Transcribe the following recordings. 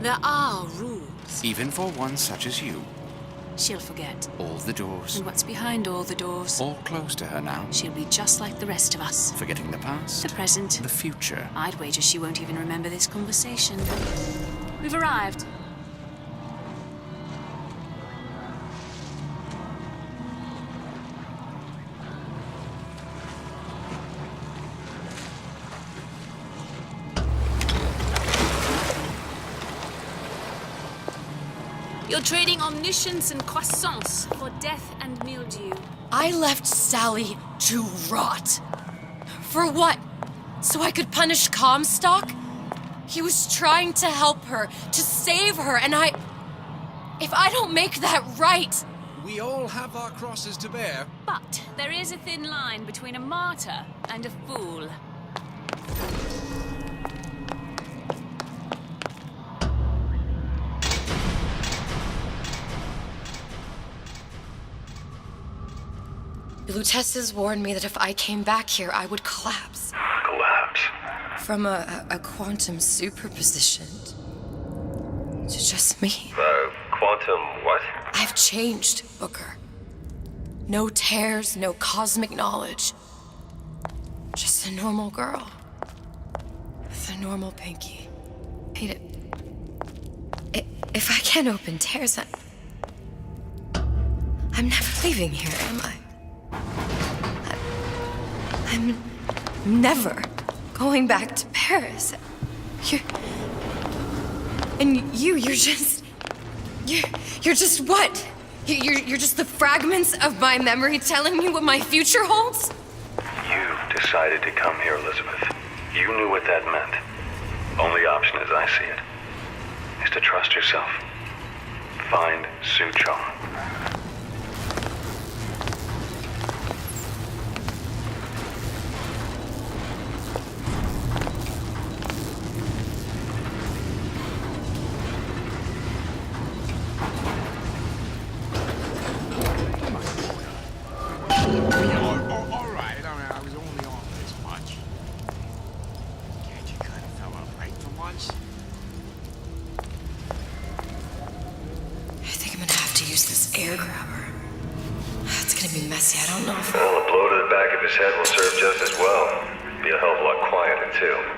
There are rules. Even for one such as you. She'll forget. All the doors. And what's behind all the doors? All closed to her now. She'll be just like the rest of us. Forgetting the past. The present. The future. I'd wager she won't even remember this conversation. We've arrived. You're trading omniscience and croissants for death and mildew. I left Sally to rot. For what? So I could punish Comstock? He was trying to help her, to save her, and if I don't make that right... We all have our crosses to bear. But there is a thin line between a martyr and a fool. Lutessa's warned me that if I came back here, I would collapse. Collapse? From a quantum superposition to just me. Quantum what? I've changed, Booker. No tears, no cosmic knowledge. Just a normal girl. With a normal pinky. Hate it. If I can't open tears, I'm never leaving here, am I? I'm never going back to Paris. You're just what? You're just the fragments of my memory telling me what my future holds? You decided to come here, Elizabeth. You knew what that meant. Only option, as I see it, is to trust yourself. Find Suchong.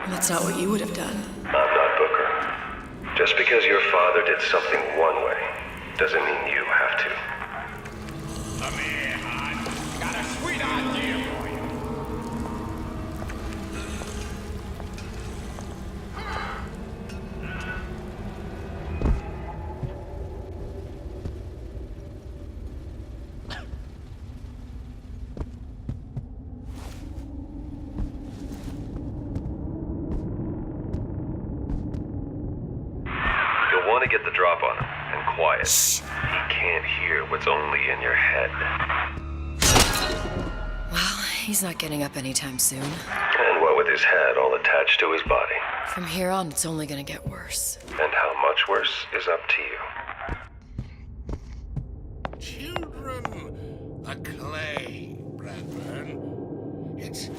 That's not what you would have done. I'm not Booker. Just because your father did something one way, doesn't mean you have to. Come here, hon. Got a sweet idea for you. Want to get the drop on him, and quiet. Shh. He can't hear what's only in your head. Well, he's not getting up anytime soon. And what with his head all attached to his body. From here on, it's only gonna get worse. And how much worse is up to you. Children, a clay, Bradburn. It's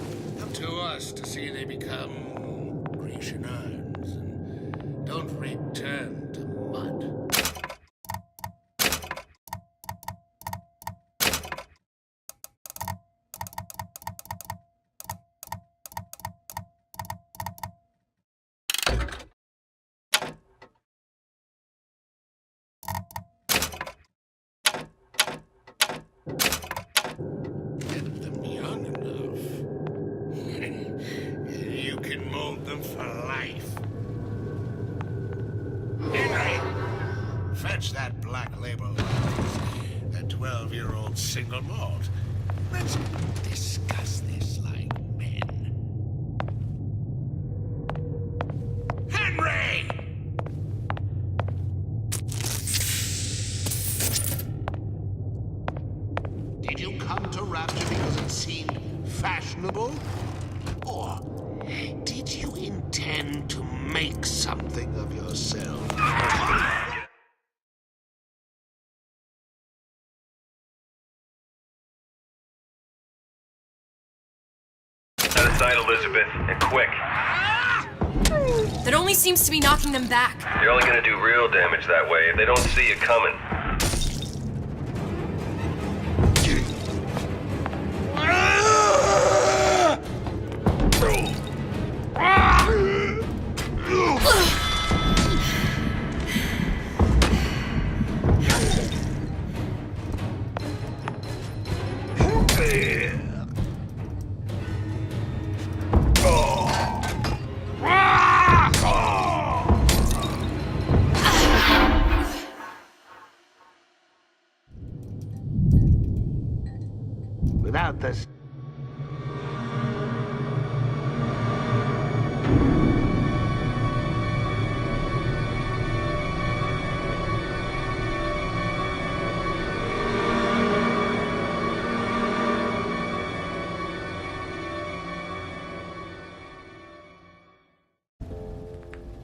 up to us to see they become Grecian urns and don't return to mud. Get them young enough. You can mold them for life. Henry, fetch that black label, that 12-year-old single malt. Let's discuss this like men. Henry! Did you come to Rapture because it seemed fashionable? Or did you intend to make something of yourself? Out of sight, Elizabeth, and quick. That only seems to be knocking them back. You're only gonna do real damage that way if they don't see you coming. Without this...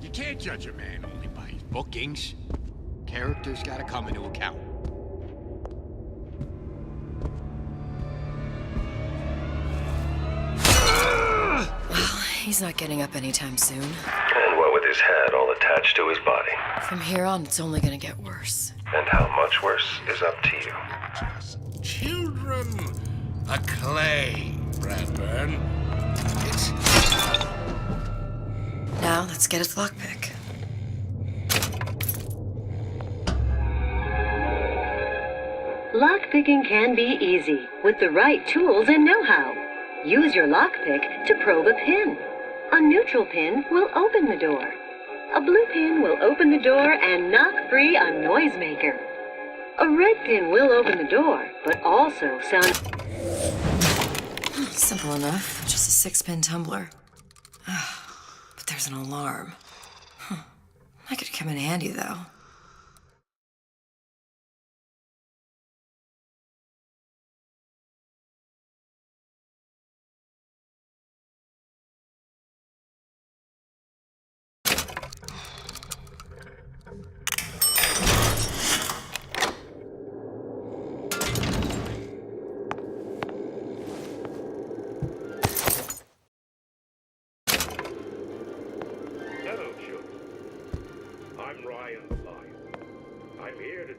You can't judge a man only by his bookings. Characters gotta come into account. He's not getting up anytime soon. And what with his head all attached to his body. From here on, it's only gonna get worse. And how much worse is up to you. Children, a clay, Bradburn. It's... Now, let's get its lockpick. Lockpicking can be easy with the right tools and know-how. Use your lockpick to probe a pin. A neutral pin will open the door. A blue pin will open the door and knock free a noisemaker. A red pin will open the door, but also sound... Simple enough. Just a 6-pin tumbler. But there's an alarm. That could come in handy, though.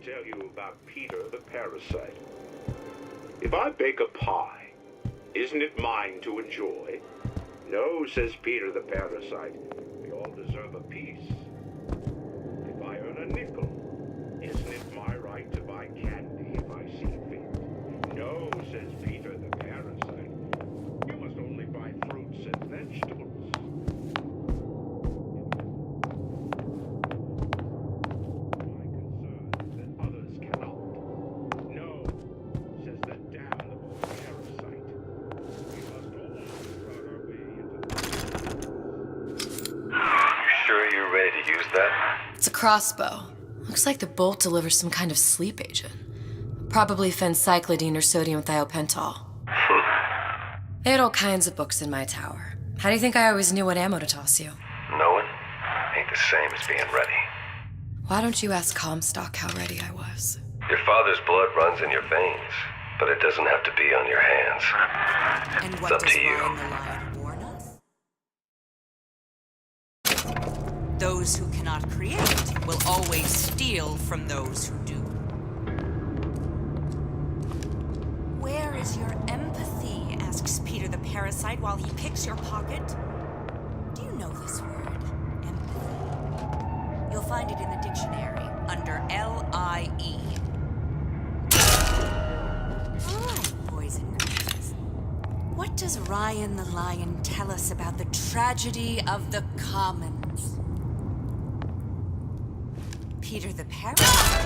Tell you about Peter the parasite. If I bake a pie, isn't it mine to enjoy? No, says Peter the parasite. We all deserve a piece. If I earn a nickel, isn't it my right to buy candy if I see fit? No, says Peter the parasite. You must only buy fruits and vegetables. It's a crossbow. Looks like the bolt delivers some kind of sleep agent. Probably phencyclidine or sodium thiopental. They had all kinds of books in my tower. How do you think I always knew what ammo to toss you? Knowing ain't the same as being ready. Why don't you ask Comstock how ready I was? Your father's blood runs in your veins, but it doesn't have to be on your hands. And It's what up does to you. Ryan the Lion warn us? Those who cannot create will always steal from those who do. Where is your empathy? Asks Peter the parasite while he picks your pocket. Do you know this word? Empathy. You'll find it in the dictionary under L-I-E. All right, boys and girls. What does Ryan the Lion tell us about the tragedy of the commons? Peter the parasite?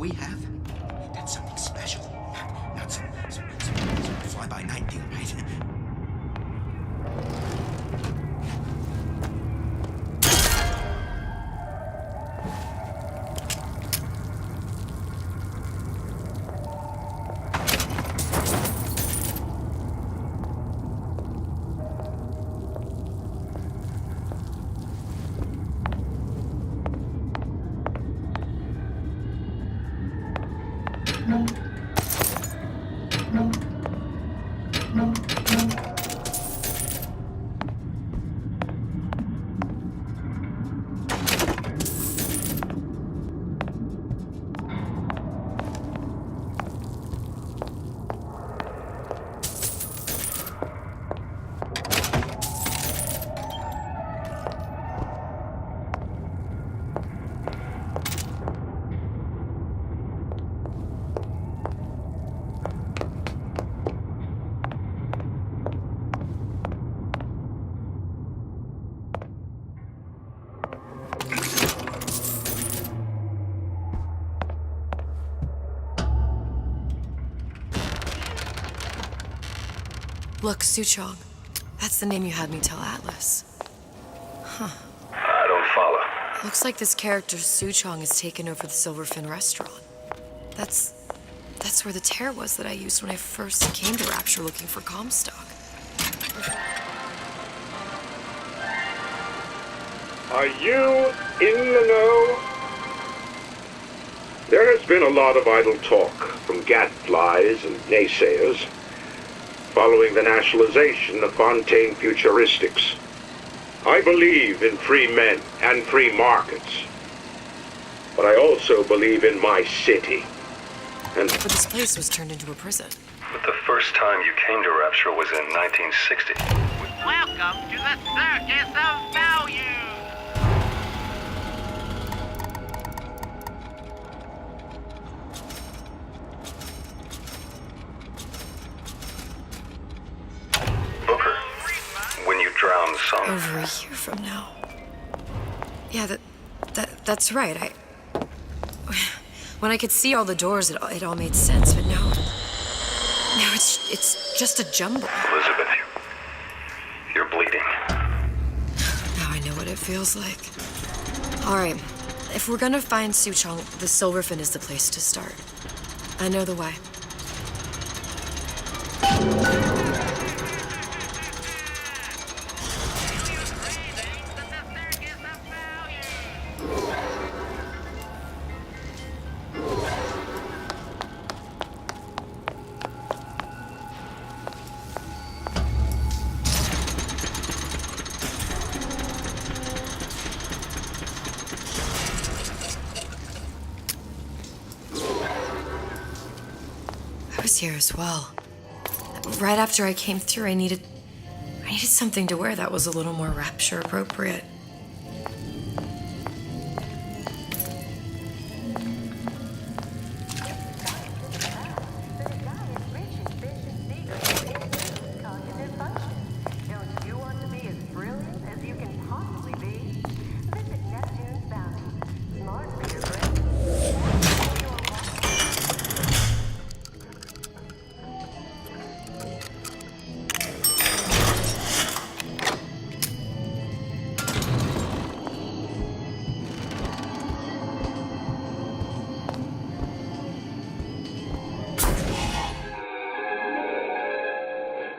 we have, that's something special. Not some fly-by-night thing, right? Look, Suchong. That's the name you had me tell Atlas. Huh. I don't follow. Looks like this character, Suchong, has taken over the Silverfin restaurant. That's where the tear was that I used when I first came to Rapture looking for Comstock. Are you in the know? There has been a lot of idle talk from gadflies and naysayers following the nationalization of Fontaine Futuristics. I believe in free men and free markets, but I also believe in my city. But this place was turned into a prison. But the first time you came to Rapture was in 1960. Welcome to the Circus of Value! Booker, when you drowned some... Over a year from now. Yeah, that's right. When I could see all the doors, it all made sense, but no, it's just a jumble. Elisabeth, you're bleeding. Now I know what it feels like. All right, if we're gonna find Suchong, the Silverfin is the place to start. I know the way. Here as well. Right after I came through, I needed something to wear that was a little more Rapture appropriate.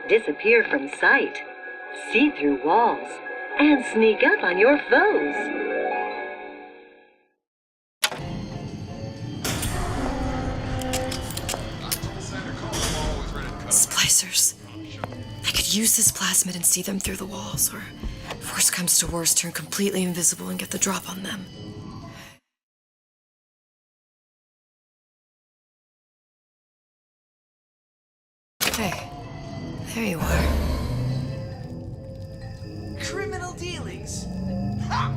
Disappear from sight, see through walls, and sneak up on your foes. Splicers. I could use this plasmid and see them through the walls, or if worst comes to worst, turn completely invisible and get the drop on them. Hey, there you are. Criminal dealings? Ha!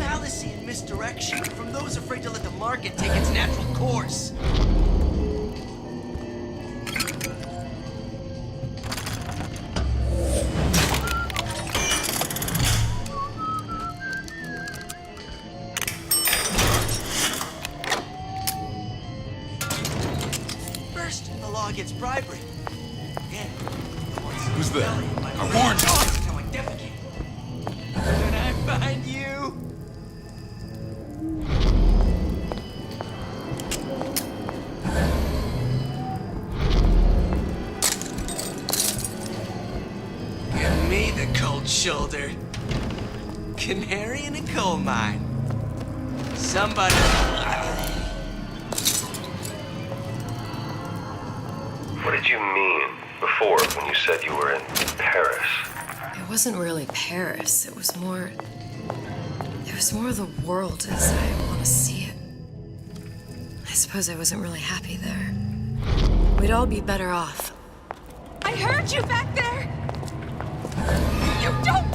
Fallacy and misdirection from those afraid to let the market take its natural course. bribery. Yeah. Who's there? I warned you! That's how I defecate. When I find you... Give me the cold shoulder. Canary in a coal mine. Somebody... What did you mean before when you said you were in Paris? It wasn't really Paris. It was more the world as I want to see it. I suppose I wasn't really happy there. We'd all be better off. I heard you back there! You don't